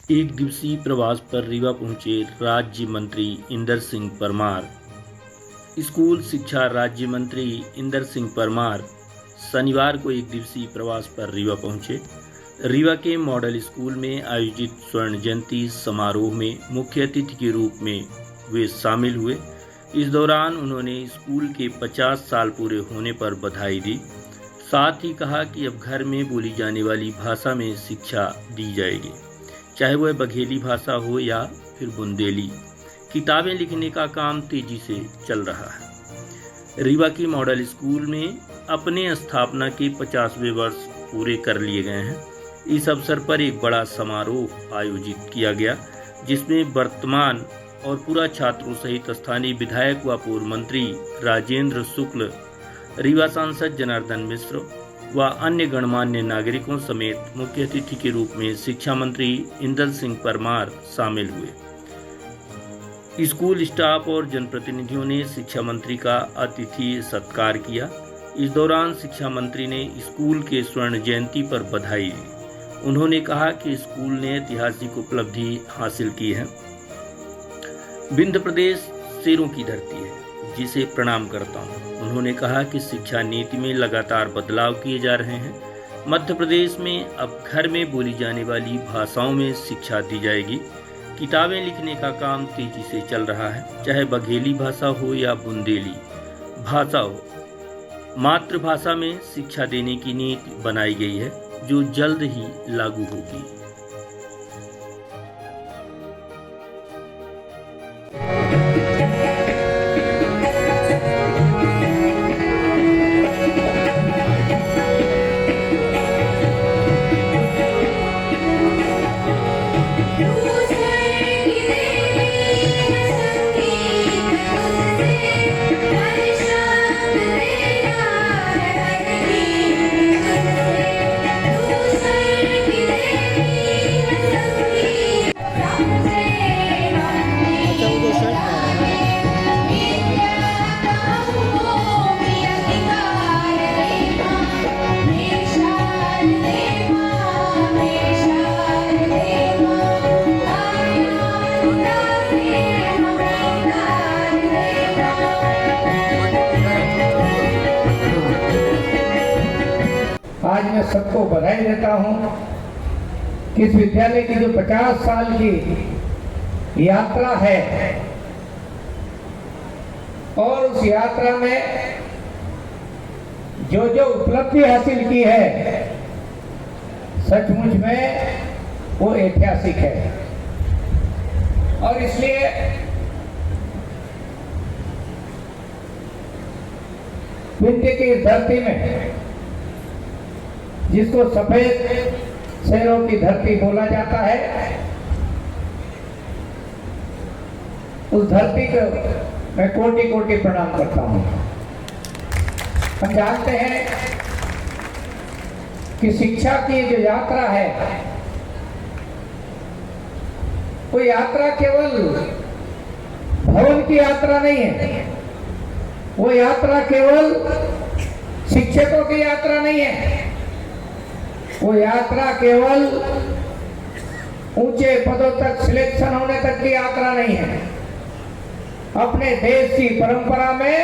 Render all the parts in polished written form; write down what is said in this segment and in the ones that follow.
एक दिवसीय प्रवास पर रीवा पहुंचे राज्य मंत्री इंदर सिंह परमार। स्कूल शिक्षा राज्य मंत्री इंदर सिंह परमार शनिवार को एक दिवसीय प्रवास पर रीवा पहुंचे। रीवा के मॉडल स्कूल में आयोजित स्वर्ण जयंती समारोह में मुख्य अतिथि के रूप में वे शामिल हुए। इस दौरान उन्होंने स्कूल के 50 साल पूरे होने पर बधाई दी। साथ ही कहा कि अब घर में बोली जाने वाली भाषा में शिक्षा दी जाएगी, चाहे वह बघेली भाषा हो या फिर बुंदेली। किताबें लिखने का काम तेजी से चल रहा है। रीवा की मॉडल स्कूल में अपने स्थापना के 50वें वर्ष पूरे कर लिए गए हैं। इस अवसर पर एक बड़ा समारोह आयोजित किया गया, जिसमें वर्तमान और पूरा छात्रों सहित स्थानीय विधायक व पूर्व मंत्री राजेंद्र शुक्ल, रीवा सांसद जनार्दन मिश्र व अन्य गणमान्य नागरिकों समेत मुख्य अतिथि के रूप में शिक्षा मंत्री इंदर सिंह परमार शामिल हुए। स्कूल स्टाफ और जनप्रतिनिधियों ने शिक्षा मंत्री का अतिथि सत्कार किया। इस दौरान शिक्षा मंत्री ने स्कूल के स्वर्ण जयंती पर बधाई दी। उन्होंने कहा कि स्कूल ने ऐतिहासिक उपलब्धि हासिल की है। विंध्य प्रदेश शेरों की धरती है, जिसे प्रणाम करता हूँ। उन्होंने कहा कि शिक्षा नीति में लगातार बदलाव किए जा रहे हैं। मध्य प्रदेश में अब घर में बोली जाने वाली भाषाओं में शिक्षा दी जाएगी। किताबें लिखने का काम तेजी से चल रहा है, चाहे बघेली भाषा हो या बुंदेली भाषा हो। मातृभाषा में शिक्षा देने की नीति बनाई गई है, जो जल्द ही लागू होगी। आज मैं सबको बधाई देता हूं कि इस विद्यालय की जो 50 साल की यात्रा है और उस यात्रा में जो जो उपलब्धि हासिल की है, सचमुच में वो ऐतिहासिक है। और इसलिए विंध्य की धरती में, जिसको सफेद शेरों की धरती बोला जाता है, उस धरती को मैं कोटि कोटि प्रणाम करता हूं। हम जानते हैं कि शिक्षा की जो यात्रा है, वो यात्रा केवल भवन की यात्रा नहीं है। वो यात्रा केवल शिक्षकों की यात्रा नहीं है। वो यात्रा केवल ऊंचे पदों तक सिलेक्शन होने तक की यात्रा नहीं है। अपने देश की परंपरा में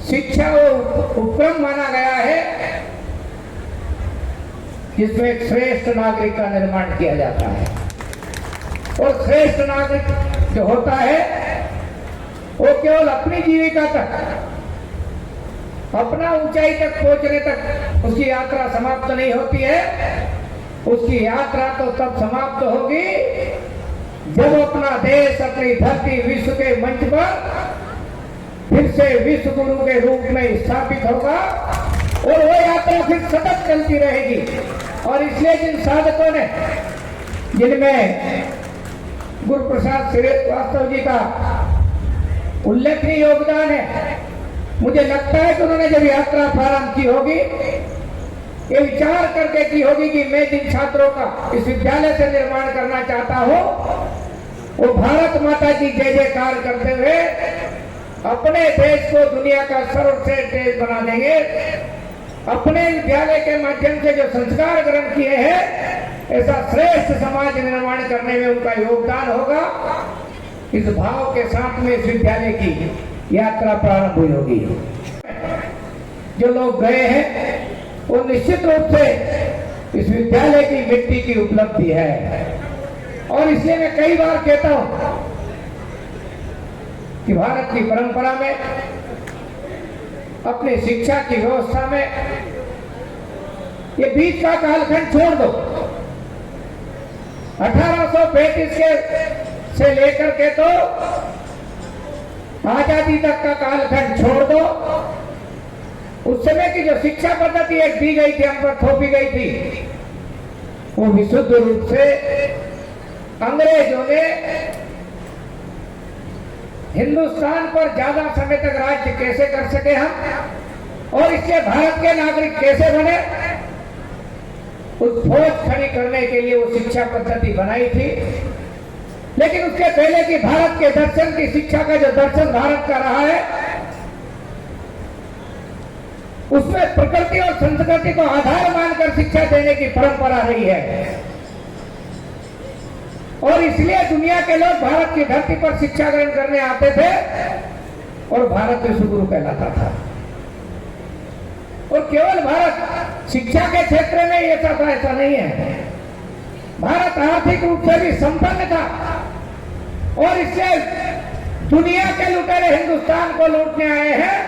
शिक्षा वो उपक्रम माना गया है, जिसमें एक श्रेष्ठ नागरिक का निर्माण किया जाता है। और श्रेष्ठ नागरिक जो होता है, वो केवल अपनी जीविका तक, अपना ऊंचाई तक पहुंचने तक उसकी यात्रा समाप्त नहीं होती है। उसकी यात्रा तो तब समाप्त होगी जब अपना देश, अपनी धरती विश्व के मंच पर फिर से विश्व गुरु के रूप में स्थापित होगा। और वो यात्रा फिर सतत चलती रहेगी। और इसलिए जिन साधकों ने, जिनमें गुरु प्रसाद श्रीवास्तव जी का उल्लेखनीय योगदान है, मुझे लगता है कि उन्होंने जब यात्रा प्रारंभ की होगी, ये विचार करके की होगी कि मैं जिन छात्रों का इस विद्यालय से निर्माण करना चाहता हूं, वो भारत माता की जय जयकार करते हुए अपने देश को दुनिया का सर्वश्रेष्ठ देश बना देंगे। अपने विद्यालय के माध्यम से जो संस्कार ग्रहण किए हैं, ऐसा श्रेष्ठ समाज निर्माण करने में उनका योगदान होगा। इस भाव के साथ में इस विद्यालय की यात्रा प्रारंभ हुई होगी। जो लोग गए हैं वो निश्चित रूप से इस विद्यालय की मिट्टी की उपलब्धि है। और इसलिए मैं कई बार कहता हूं कि भारत की परंपरा में, अपनी शिक्षा की व्यवस्था में ये बीच का कालखंड छोड़ दो। 1835 से लेकर के तो आजादी तक का कालखंड छोड़ दो। उस समय की जो शिक्षा पद्धति एक दी गई थी, हम पर थोपी गई थी, वो विशुद्ध रूप से अंग्रेजों ने हिंदुस्तान पर ज्यादा समय तक राज्य कैसे कर सके हम, और इससे भारत के नागरिक कैसे बने, उस फौज खड़ी करने के लिए वो शिक्षा पद्धति बनाई थी। लेकिन उसके पहले की भारत के दर्शन की शिक्षा का जो दर्शन भारत का रहा है, उसमें प्रकृति और संस्कृति को आधार मानकर शिक्षा देने की परंपरा रही है। और इसलिए दुनिया के लोग भारत की धरती पर शिक्षा ग्रहण करने आते थे और भारत विश्वगुरु कहलाता था। और केवल भारत शिक्षा के क्षेत्र में ये था, ऐसा नहीं है। भारत आर्थिक रूप से भी संपन्न था और इससे दुनिया के लुटेरे हिंदुस्तान को लूटने आए हैं।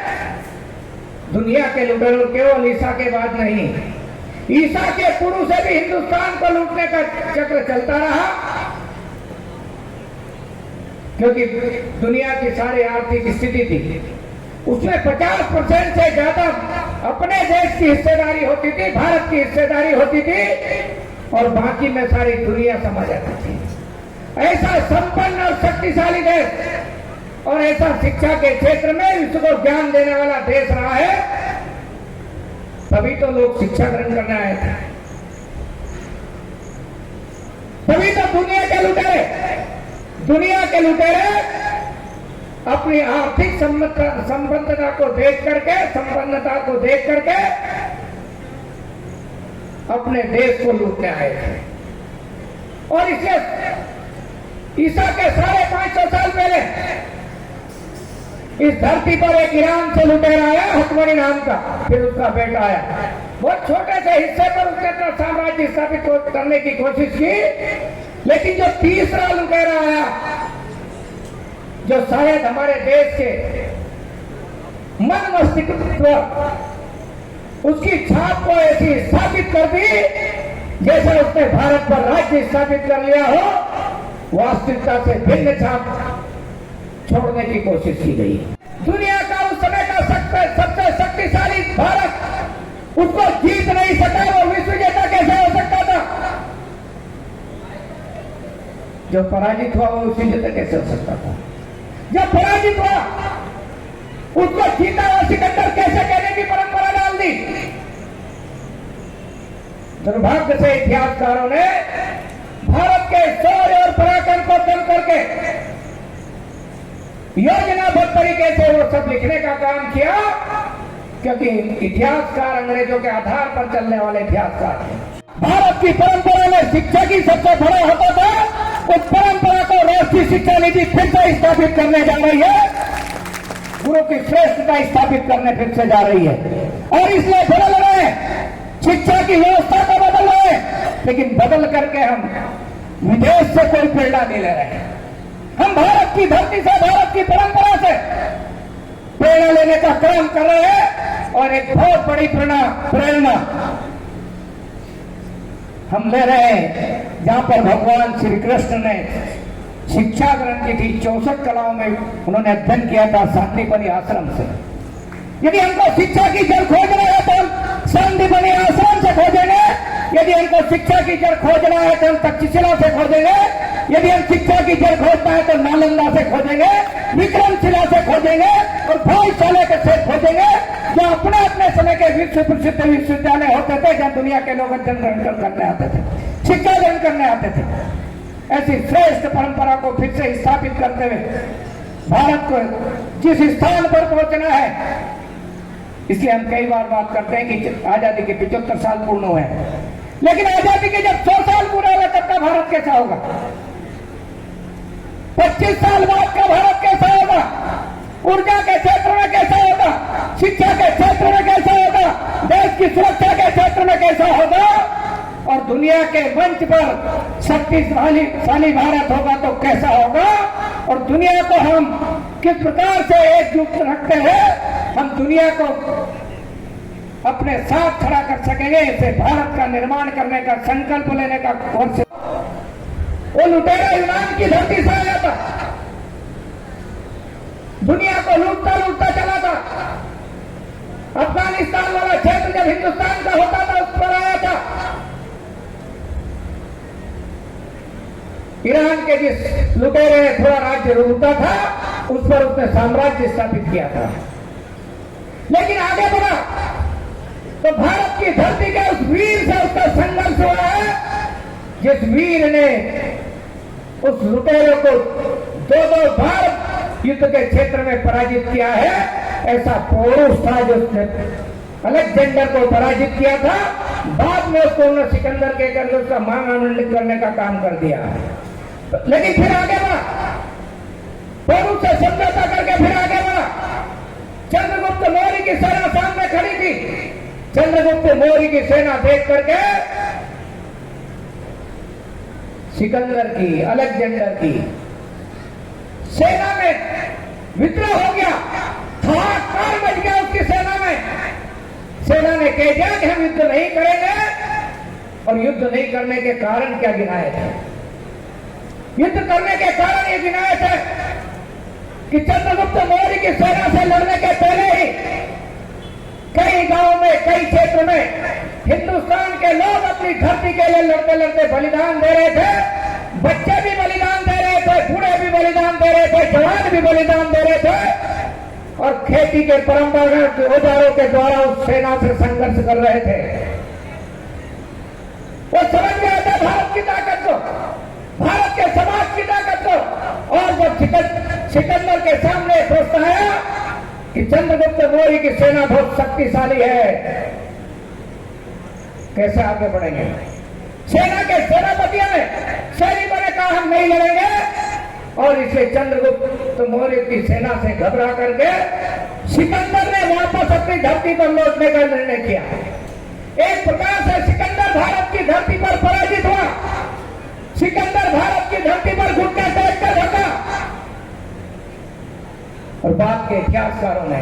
दुनिया के लुटेरे केवल ईसा के बाद नहीं, ईसा के पूर्व से भी हिंदुस्तान को लूटने का चक्र चलता रहा, क्योंकि दुनिया की सारी आर्थिक स्थिति थी, उसमें 50% से ज्यादा अपने देश की हिस्सेदारी होती थी, भारत की हिस्सेदारी होती थी, और बाकी में सारी दुनिया समा जाती थी। ऐसा संपन्न और शक्तिशाली देश और ऐसा शिक्षा के क्षेत्र में विश्व को ज्ञान देने वाला देश रहा है, तभी तो लोग शिक्षा ग्रहण करने आए थे। तभी तो दुनिया के लुटेरे अपनी आर्थिक संपन्नता को देख करके अपने देश को लूटने आए थे। और इसलिए ईसा के 550 साल पहले इस धरती पर एक ईरान से लुटेरा आया, हकमनी नाम का, फिर उसका बेटा आया। बहुत छोटे से हिस्से पर उसने अपना साम्राज्य स्थापित करने की कोशिश की, लेकिन जो तीसरा लुटेरा आया, जो शायद हमारे देश के मन मस्तिष्क उसकी छाप को ऐसी स्थापित कर दी जैसे उसने भारत पर राज्य स्थापित कर लिया हो, वास्तविकता से भिन्न छाप छोड़ने की कोशिश की गई। दुनिया का उस समय का सबसे शक्तिशाली भारत उसको जीत नहीं सका, वो विश्व विजेता कैसे हो सकता था? जो पराजित हुआ वो विश्व विजेता कैसे हो सकता था? जो पराजित हुआ उसको जीता हुआ सिकंदर कैसे कहने की परंपरा डाल दी? दुर्भाग्य से इतिहासकारों ने भारत के शौर्य और पराक्रम को दम करके योजनाबद्ध तरीके से वो सब लिखने का काम किया, क्योंकि इतिहासकार अंग्रेजों के आधार पर चलने वाले इतिहासकार थे। भारत की परंपरा में शिक्षा की सबसे बड़ा होता था, उस परंपरा को राष्ट्रीय शिक्षा नीति फिर से स्थापित करने जा रही है, गुरु की श्रेष्ठता स्थापित करने फिर से जा रही है। और इसलिए बदल रहे हैं, शिक्षा की व्यवस्था को बदल रहे हैं, लेकिन बदल करके हम विदेश से कोई प्रेरणा नहीं ले रहे हैं। हम भारत की धरती से, भारत की परंपरा से प्रेरणा लेने का काम कर रहे हैं। और एक बहुत बड़ी प्रेरणा हम ले रहे हैं, जहां पर भगवान श्री कृष्ण ने शिक्षा ग्रहण की थी। 64 कलाओं में उन्होंने अध्ययन किया था शांतिपनी आश्रम से। यदि हमको शिक्षा की जड़ खोजना है तो हम शांतिपनी आश्रम से खोजेंगे, यदि हमको शिक्षा की जड़ खोजना है तो हम तक्षशिला से खोजेंगे, यदि हम शिक्षा की जड़ खोजना है तो नालंदा से खोजेंगे, विक्रमशिला से खोजेंगे और भाईशाला से खोजेंगे, जो अपने अपने समय के विश्व प्रसिद्ध विश्वविद्यालय होते थे, जहां दुनिया के लोग अध्ययन ग्रहण करने आते थे, शिक्षा ग्रहण करने आते थे। ऐसी श्रेष्ठ परंपरा को फिर से स्थापित करते हुए भारत को जिस स्थान पर पहुंचना है, इसलिए हम कई बार बात करते हैं कि आजादी के 75 साल पूर्ण हुए, लेकिन आजादी के जब 100 साल पूरा होगा तब का भारत कैसा होगा? 25 साल बाद का भारत कैसा होगा? ऊर्जा के क्षेत्र में कैसा होगा? शिक्षा के क्षेत्र में कैसा होगा? देश की सुरक्षा के क्षेत्र में कैसा होगा? और दुनिया के मंच पर शक्तिशाली भारत होगा तो कैसा होगा? और दुनिया को हम किस प्रकार से एकजुट रखते हैं, हम दुनिया को अपने साथ खड़ा कर सकेंगे। इसे भारत का निर्माण करने का संकल्प लेने का वर्ष। वो लुटेरा यूनान की धरती से आया था, दुनिया को लूटता लूटता चला था। अफगानिस्तान वाला क्षेत्र जब हिंदुस्तान का होता था उस पर आया था। ईरान के जिस लुटेरे ने थोड़ा राज्य लूटा था उस पर उसने साम्राज्य स्थापित किया था। लेकिन आगे बढ़ा तो भारत की धरती के उस वीर से उसका संघर्ष हुआ है, जिस वीर ने उस लुटेरे को दो बार युद्ध के क्षेत्र में पराजित किया है। ऐसा पौरुष था जिसने अलेक्जेंडर को पराजित किया था। बाद में उसको उन्होंने सिकंदर के करके उसका मान आनंदित करने का काम कर दिया। लेकिन फिर आगे बढ़ा, पौरुष से समझौता करके फिर आगे बढ़ा। चंद्रगुप्त मौर्य की सेना सामने खड़ी थी। चंद्रगुप्त मौर्य की सेना देख करके सिकंदर की, अलेक्जेंडर की सेना में विद्रोह हो गया, हाहाकार मच गया उसकी सेना में। सेना ने कह दिया कि हम युद्ध नहीं करेंगे, और युद्ध नहीं करने के कारण क्या गिनाए थे? युद्ध करने के कारण ये गिनाए थे कि चंद्रगुप्त मौर्य की सेना से लड़ने के पहले ही कई गांव में, कई क्षेत्र में हिंदुस्तान के लोग अपनी धरती के लिए लड़ते लड़ते बलिदान दे रहे थे। बच्चे भी बलिदान दे रहे थे, बूढ़े भी बलिदान दे रहे थे, जवान भी बलिदान दे रहे थे, और खेती के परंपरागत औजारों के द्वारा उस सेना से संघर्ष कर रहे थे। वो समझ गए थे भारत की ताकत को, भारत के समाज की ताकत को। और जब सिकंदर के सामने सोचता है कि चंद्रगुप्त मौर्य की सेना बहुत शक्तिशाली है, कैसे आगे बढ़ेंगे? सेना के सेनापतियों ने, सैनिकों ने कहा हम नहीं लड़ेंगे, और इसलिए चंद्रगुप्त मौर्य की सेना से घबरा करके सिकंदर ने वापस अपनी धरती पर लौटने का निर्णय किया। एक प्रकार से सिकंदर भारत की धरती पर पराजित हुआ। सिकंदर भारत की धरती पर घुटने टेक कर रखा। और बाद के इतिहासकारों ने,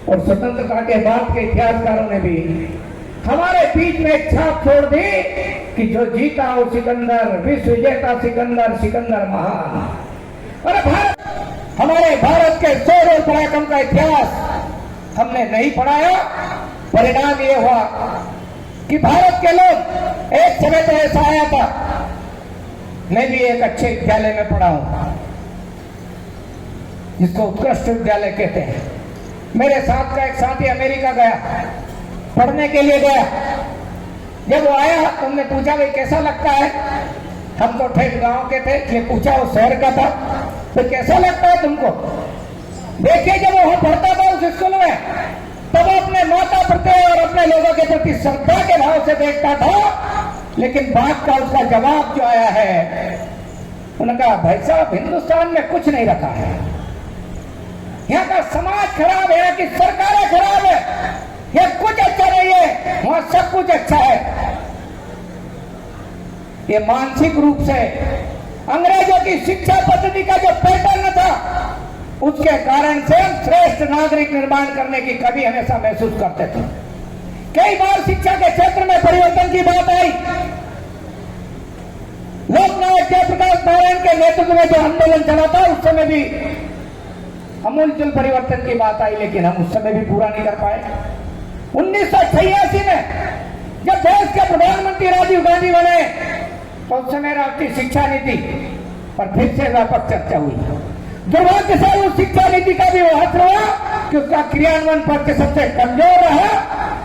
और स्वतंत्रता के बाद के इतिहासकारों ने भी हमारे बीच में एक छाप छोड़ दी कि जो जीता वो सिकंदर, विश्व विजेता सिकंदर, सिकंदर महान। और हमारे भारत के शौर्य और पराक्रम का इतिहास हमने नहीं पढ़ाया। परिणाम ये हुआ कि भारत के लोग, एक समय तो ऐसा आया था, मैं भी एक अच्छे विद्यालय में पढ़ा हूं जिसको उत्कृष्ट विद्यालय कहते हैं। मेरे साथ का एक साथी अमेरिका गया, पढ़ने के लिए गया। जब वो आया तो हमने पूछा भाई कैसा लगता है? हम तो ठेठ गांव के थे, ये पूछा वो शहर का था, तो कैसा लगता है तुमको? देखिए जब वो पढ़ता था उस स्कूल में, तब वो अपने माता प्रति और अपने लोगों के प्रति श्रद्धा के भाव से देखता था। लेकिन बात का उसका जवाब जो आया है, उन्होंने कहा भाई साहब हिंदुस्तान में कुछ नहीं रखा है, यहाँ का समाज खराब है, यहाँ की सरकारें खराब है, यह कुछ अच्छा नहीं है, वहां सब कुछ अच्छा है। ये मानसिक रूप से अंग्रेजों की शिक्षा पद्धति का जो पैटर्न था, उसके कारण से हम श्रेष्ठ नागरिक निर्माण करने की कभी हमेशा महसूस करते थे। कई बार शिक्षा के क्षेत्र में परिवर्तन की बात आई। लोकनायक जयप्रकाश नारायण के नेतृत्व में जो आंदोलन चला था, उस समय भी अमूलचूल परिवर्तन की बात आई, लेकिन हम उस समय भी पूरा नहीं कर पाए। 1986 में जब देश के प्रधानमंत्री राजीव गांधी बने, तो उस समय राष्ट्रीय शिक्षा नीति पर फिर से व्यापक चर्चा हुई। दुर्भाग्य से उस शिक्षा नीति का भी वो असर हुआ कि उसका क्रियान्वयन पक्ष सबसे कमजोर रहा,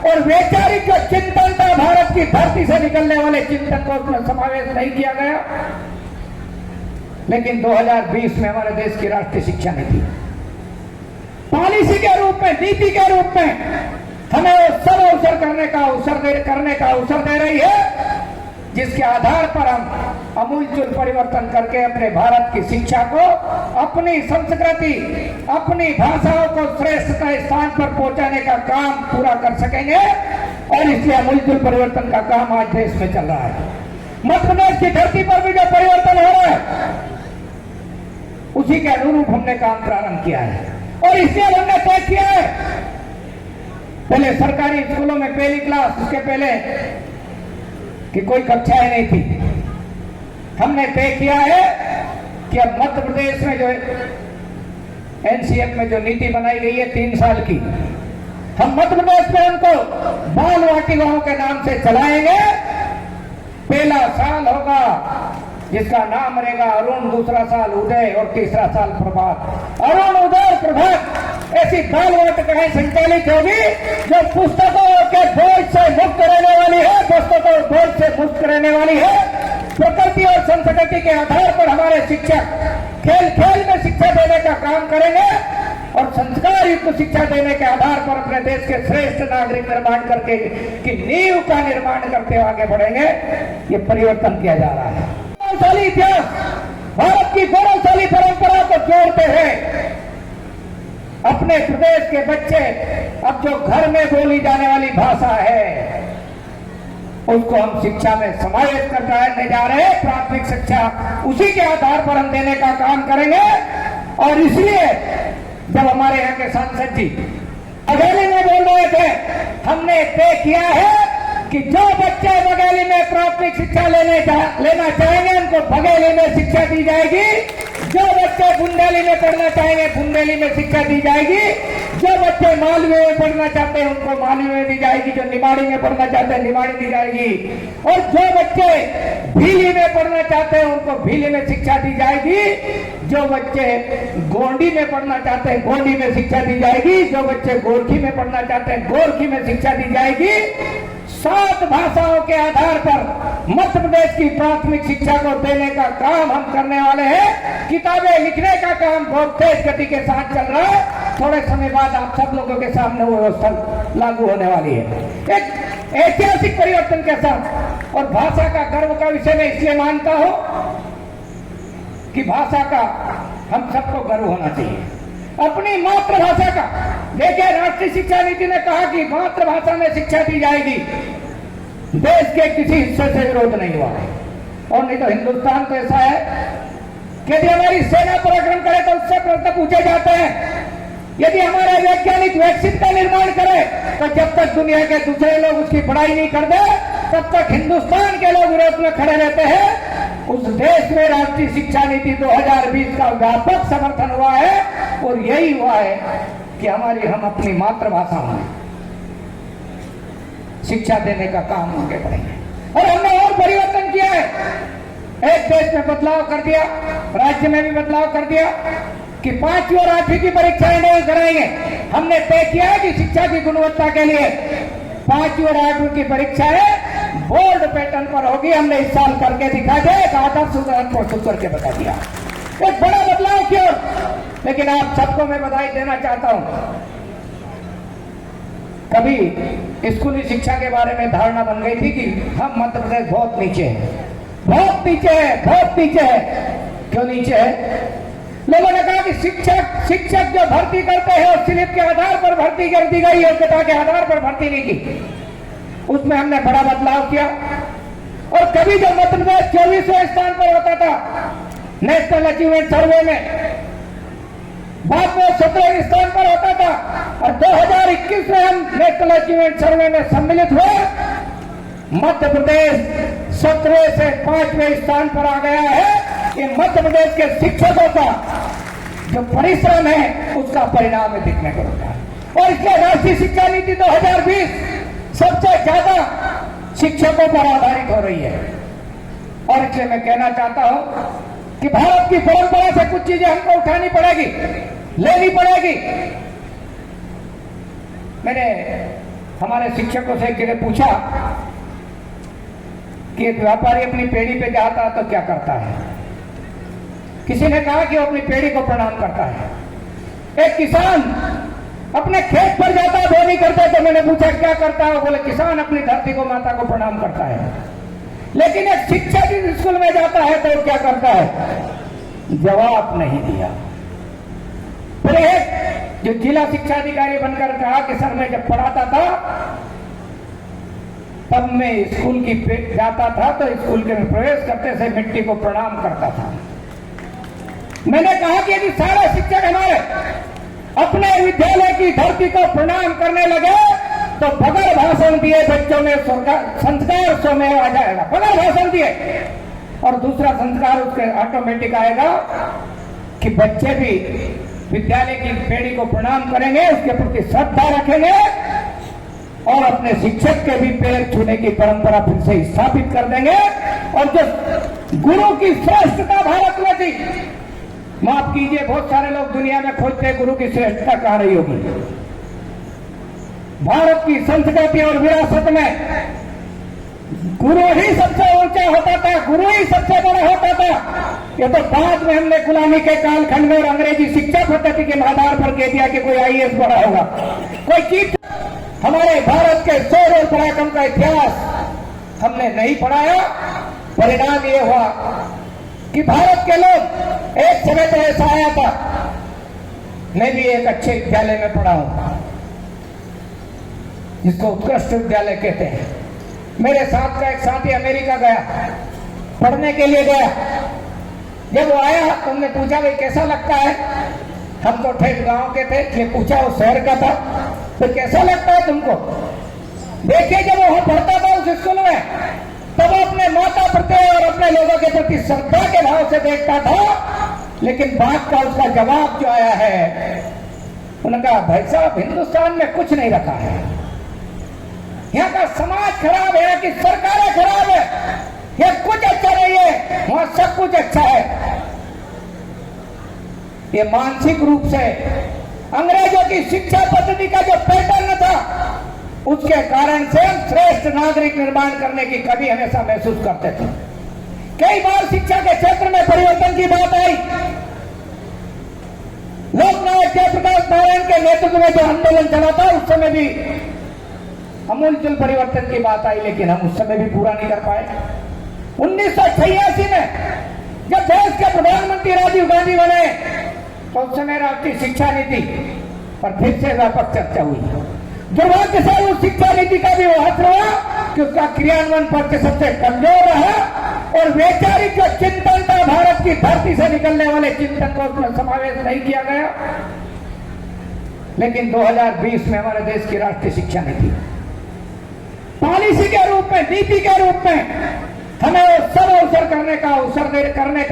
और वैचारिक जो चिंतन था, भारत की धरती से निकलने वाले चिंतन को उसमें समावेश नहीं किया गया। लेकिन 2020 में हमारे देश की राष्ट्रीय शिक्षा नीति पॉलिसी के रूप में, नीति के रूप में हमें वो सब अवसर करने का अवसर दे रही है, जिसके आधार पर हम अमूलचूल परिवर्तन करके अपने भारत की शिक्षा को, अपनी संस्कृति, अपनी भाषाओं को श्रेष्ठता स्थान पर पहुंचाने का काम पूरा कर सकेंगे। और इसलिए अमूलचूल परिवर्तन का काम आज देश में चल रहा है। मध्य प्रदेश की धरती पर भी जो परिवर्तन हो रहा है, उसी के अनुरूप हमने काम प्रारंभ किया है। और इसलिए हमने तय किया है, पहले सरकारी स्कूलों में पहली क्लास, उसके पहले कि कोई कक्षाएं नहीं थी। हमने तय किया है कि अब मध्य प्रदेश में जो एनसीएफ में जो नीति बनाई गई है 3 साल की, हम मध्य प्रदेश में उनको बाल वाटिकाओं के नाम से चलाएंगे। पहला साल होगा जिसका नाम रहेगा अरुण, दूसरा साल उदय और तीसरा साल प्रभात। अरुण, उदय और प्रभात ऐसी बाल वाटिकाएं संचालित होगी जो पुस्तकों के बोझ से मुक्त रहने वाली है, पुस्तकों बोझ से मुक्त रहने वाली है। प्रकृति और संस्कृति के आधार पर हमारे शिक्षक खेल खेल में शिक्षा देने का काम करेंगे और संस्कार युक्त शिक्षा देने के आधार पर अपने देश के श्रेष्ठ नागरिक निर्माण करके की नींव का निर्माण करते आगे बढ़ेंगे। ये परिवर्तन किया जा रहा है। गौरवशाली इतिहास, भारत की गौरवशाली परंपरा को जोड़ते हैं अपने प्रदेश के बच्चे अब जो घर में बोली जाने वाली भाषा है उसको हम शिक्षा में समाहित करने जा रहे हैं। प्राथमिक शिक्षा उसी के आधार पर हम देने का काम करेंगे। और इसलिए जब हमारे यहाँ के सांसद जी बघेली में बोल रहे थे, हमने तय किया है कि जो बच्चे बघेली में प्राथमिक शिक्षा लेना चाहेंगे उनको बघेली में शिक्षा दी जाएगी। जो बच्चे बुंदेली में पढ़ना चाहेंगे बुंदेली में शिक्षा दी जाएगी। जो बच्चे मालवे में पढ़ना चाहते हैं उनको मालवे में दी जाएगी। जो निमाड़ी में पढ़ना चाहते हैं निमाड़ी दी जाएगी। और जो बच्चे भीली में पढ़ना चाहते हैं उनको भीली में शिक्षा दी जाएगी। जो बच्चे गोंडी में पढ़ना चाहते हैं गोंडी में शिक्षा दी जाएगी। जो बच्चे गोरखी में पढ़ना चाहते हैं गोरखी में शिक्षा दी जाएगी। 7 भाषाओं के आधार पर मध्य प्रदेश की प्राथमिक शिक्षा को देने का काम हम करने वाले हैं। किताबें लिखने का काम बहुत तेज गति के साथ चल रहा है। थोड़े समय बाद आप सब लोगों के सामने वो व्यवस्था लागू होने वाली है, एक ऐतिहासिक परिवर्तन के साथ। और भाषा का गर्व का विषय मैं इसलिए मानता हूं कि भाषा का हम सबको गर्व होना चाहिए, अपनी मातृभाषा का। देखिए, राष्ट्रीय शिक्षा नीति ने कहा कि मातृभाषा में शिक्षा दी जाएगी। देश के किसी हिस्से से विरोध नहीं हुआ है। और नहीं तो हिंदुस्तान तो ऐसा है कि यदि हमारी सेना पराक्रम करे तो उससे प्रश्न पूछे जाते हैं। यदि हमारे वैज्ञानिक वैक्सीन का निर्माण करे तो जब तक दुनिया के दूसरे लोग उसकी पढ़ाई नहीं कर दे तब तक हिंदुस्तान के लोग विरोध में खड़े रहते हैं। उस देश में राष्ट्रीय शिक्षा नीति 2020 का व्यापक समर्थन हुआ है। और यही हुआ है कि हम अपनी मातृभाषा में शिक्षा देने का काम आगे बढ़ेंगे। और हमने और परिवर्तन किया है। एक देश में बदलाव कर दिया, राज्य में भी बदलाव कर दिया कि 5वीं और 8वीं की परीक्षाएं नहीं कराएंगे। हमने तय किया है कि शिक्षा की गुणवत्ता के लिए 5वीं और 8वीं की परीक्षाएं बोर्ड पैटर्न पर होगी। हमने इस साल करके दिखा दिया, एक आदर्श उदाहरण प्रस्तुत करके बता दिया। एक बड़ा बदलाव क्यों? लेकिन आप सबको मैं बधाई देना चाहता हूं। कभी स्कूली शिक्षा के बारे में धारणा बन गई थी कि हम मध्य प्रदेश बहुत नीचे है, बहुत नीचे है, बहुत नीचे है। क्यों नीचे है? लोगों ने कहा कि शिक्षक जो भर्ती करते हैं और स्लिप के आधार पर भर्ती कर दी गई, योग्यता के आधार पर भर्ती नहीं की। उसमें हमने बड़ा बदलाव किया। और कभी जब मध्य प्रदेश 24वें स्थान पर होता था नेशनल अचीवमेंट सर्वे में, बाद में 17वें स्थान पर होता था। और 2021 में हम नेशनल अचीवमेंट सर्वे में सम्मिलित हुए। मध्य प्रदेश 17वें से 5वें स्थान पर आ गया है। ये मध्य प्रदेश के शिक्षकों का जो परिश्रम है उसका परिणाम है दिखने को मिलता है। और इसलिए राष्ट्रीय शिक्षा नीति 2020 सबसे ज्यादा शिक्षकों पर आधारित हो रही है। और इसलिए मैं कहना चाहता हूं कि भारत की परंपरा से कुछ चीजें हमको उठानी पड़ेगी, लेनी पड़ेगी। मैंने हमारे शिक्षकों से एक जगह पूछा कि एक व्यापारी अपनी पेड़ी पे जाता है तो क्या करता है? किसी ने कहा कि वो अपनी पेड़ी को प्रणाम करता है। एक किसान अपने खेत पर जाता है, बोनी करते, तो मैंने पूछा क्या करता है, बोले किसान अपनी धरती को, माता को प्रणाम करता है। लेकिन एक शिक्षक इस स्कूल में जाता है तो क्या करता है, जवाब नहीं दिया। फिर एक जो जिला शिक्षा अधिकारी बनकर कहा कि सर मैं जब पढ़ाता था तब मैं स्कूल की जाता था तो स्कूल के में प्रवेश करते से मिट्टी को प्रणाम करता था। मैंने कहा कि यदि सारे शिक्षक हमारे अपने विद्यालय की धरती को प्रणाम करने लगे तो बगैर भाषण दिए बच्चों में संस्कार स्वयं आ जाएगा, बगैर भाषण दिए। और दूसरा संस्कार उसके ऑटोमेटिक आएगा कि बच्चे भी विद्यालय की पेड़ी को प्रणाम करेंगे, उसके प्रति श्रद्धा रखेंगे और अपने शिक्षक के भी पैर छूने की परंपरा फिर से स्थापित कर देंगे। और जो गुरु की श्रेष्ठता भारत में थी, माफ कीजिए बहुत सारे लोग दुनिया में खोजते हैं गुरु की श्रेष्ठता कहां रही होगी। भारत की संस्कृति और विरासत में गुरु ही सबसे ऊंचा होता था, गुरु ही सबसे बड़ा होता था। ये तो बाद में हमने गुलामी के कालखंड में और अंग्रेजी शिक्षा पद्धति के आधार पर कह दिया कि कोई आईएएस बड़ा होगा, कोई चीज। हमारे भारत के शौर्य और पराक्रम का इतिहास हमने नहीं पढ़ाया। परिणाम ये हुआ कि भारत के लोग, एक समय तो ऐसा आया था, मैं भी एक अच्छे विद्यालय में पढ़ा हूं जिसको उत्कृष्ट विद्यालय कहते हैं। मेरे साथ का एक साथी अमेरिका गया, पढ़ने के लिए गया। जब वो आया तो हमने पूछा भाई कैसा लगता है, हम तो ठेठ गांव के थे, इसलिए पूछा वो शहर का था, तो कैसा लगता है तुमको। देखिए जब वो पढ़ता था उस स्कूल में तब अपने माता प्रति और अपने लोगों के प्रति श्रद्धा के भाव से देखता था। लेकिन बात का उसका जवाब जो आया है, उन्होंने कहा भाई साहब हिंदुस्तान में कुछ नहीं रखा है, यहाँ का समाज खराब है, यहाँ की सरकारें खराब है, यहाँ कुछ अच्छा नहीं है, वहां सब कुछ अच्छा है। ये मानसिक रूप से अंग्रेजों की शिक्षा पद्धति का जो पैटर्न था उसके कारण से हम श्रेष्ठ नागरिक निर्माण करने की कभी हमेशा महसूस करते थे। कई बार शिक्षा के क्षेत्र में परिवर्तन की बात आई। लोकनायक जयप्रकाश नारायण के नेतृत्व में जो आंदोलन चला था उस समय भी अमूलचूल परिवर्तन की बात आई, लेकिन हम उस समय भी पूरा नहीं कर पाए। 1986 में जब देश के प्रधानमंत्री राजीव गांधी बने तो उस समय राष्ट्रीय शिक्षा नीति पर फिर से व्यापक चर्चा हुई। दुर्भाग्य से उस शिक्षा नीति का भी वो असर हुआ कि उसका क्रियान्वयन पर सबसे कमजोर रहा और वैचारिक जो चिंतन था भारत की धरती से निकलने वाले चिंतन को उसमें समावेश नहीं किया गया। लेकिन 2020 में हमारे देश की राष्ट्रीय शिक्षा नीति पॉलिसी के रूप में, नीति के रूप में हमें वो सब अवसर करने का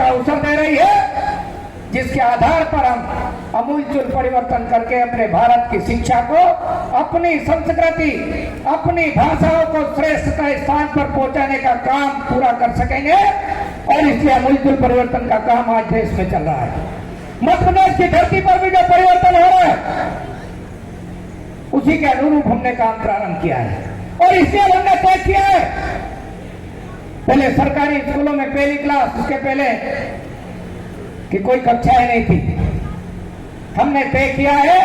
अवसर दे रही है जिसके आधार पर हम अमूलचूल परिवर्तन करके अपने भारत की शिक्षा को, अपनी संस्कृति, अपनी भाषाओं को श्रेष्ठता स्थान पर पहुंचाने का काम पूरा कर सकेंगे। और इसलिए अमूलचूल परिवर्तन का काम आज देश में चल रहा है। मध्य प्रदेश की धरती पर भी जो परिवर्तन हो रहा है उसी के अनुरूप हमने काम प्रारंभ किया है। और इसलिए हमने तय किया है, पहले सरकारी स्कूलों में पहली क्लास, उसके पहले कि कोई कक्षाएं नहीं थी। हमने तय किया है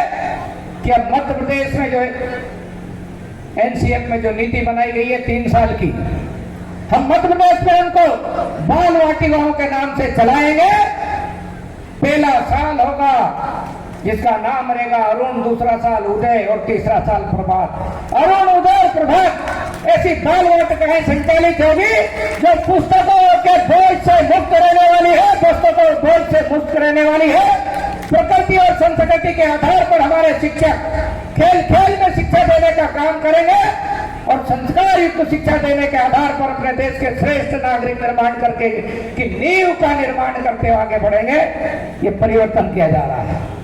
कि अब मध्य प्रदेश में जो एनसीएफ में जो नीति बनाई गई है 3 साल की, हम मध्य प्रदेश में उनको बाल वाटिकाओं के नाम से चलाएंगे। पहला साल होगा जिसका नाम रहेगा अरुण, दूसरा साल उदय और तीसरा साल प्रभात। अरुण, उदय, प्रभात ऐसी बाल वाटिकाएं संचालित होगी जो पुस्तकों के बोझ से मुक्त रहने वाली है, पुस्तकों बोझ से मुक्त रहने वाली है। प्रकृति और संस्कृति के आधार पर हमारे शिक्षक खेल खेल में शिक्षा देने का काम करेंगे और संस्कार युक्त शिक्षा देने के आधार पर अपने देश के श्रेष्ठ नागरिक निर्माण करके की नींव का निर्माण करते हुए आगे बढ़ेंगे। ये परिवर्तन किया जा रहा है।